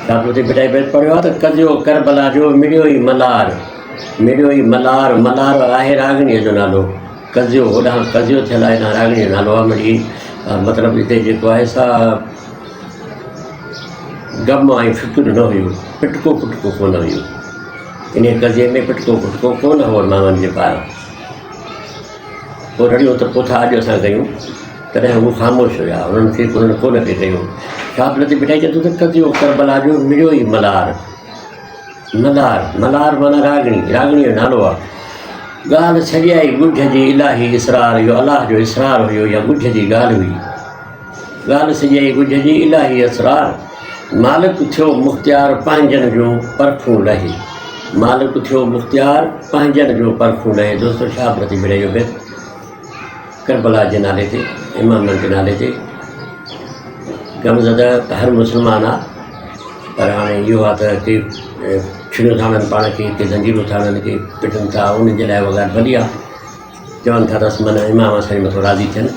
छात्र उते बिटाई बैठ पढ़ियो आहे त कज़ियो करबला जो मिलियो ई मलार मलार आहे रागणीअ जो नालो। कज़ियो होॾां कज़ियो थियल आहे, हेॾां रागणीअ जो नालो आहे। मिड़ी मतिलबु हिते जेको आहे सा गम ऐं फिक्र न हुयो, पिटको पुटको कोन हुयो। इन कज़िए में पिटको पुटको कोन हो माण्हुनि जे पारां। पोइ रड़ियूं त पोथा अॼु असां कयूं, तॾहिं हू ख़ामोश हुया, उन्हनि खे कोन पिए कयूं। छाप लती बिठाई चए त कज़ियो करबला जो मिलियो ई मलार मलार माना रागणी जो नालो आहे। ॻाल्हि छॾियाई ॻुझ जी इलाही इसरार, इहो अलाह जो इसरार हुयो या ॻुझ जी ॻाल्हि हुई। ॻाल्हि छॾियाई ॻुझ जी इलाही इसरार, मालिक थियो मुख़्तियार पंहिंजनि जूं परखूं लहे। मालिक थियो मुख़्तियार पंहिंजनि जूं परखूं लहे। दोस्तो छा प्रति मिड़े बि करबला जे नाले ते, इमामनि जे नाले ते गमज़दा हर मुस्लमान आहे, पर हाणे इहो आहे त के छुरियूं था आणनि पाण खे, के ज़ंजीरूं था आणनि, के पिटनि था, उन जे लाइ उहा ॻाल्हि भली आहे। चवनि था त माना इमाम असांजे मथां राज़ी थियनि।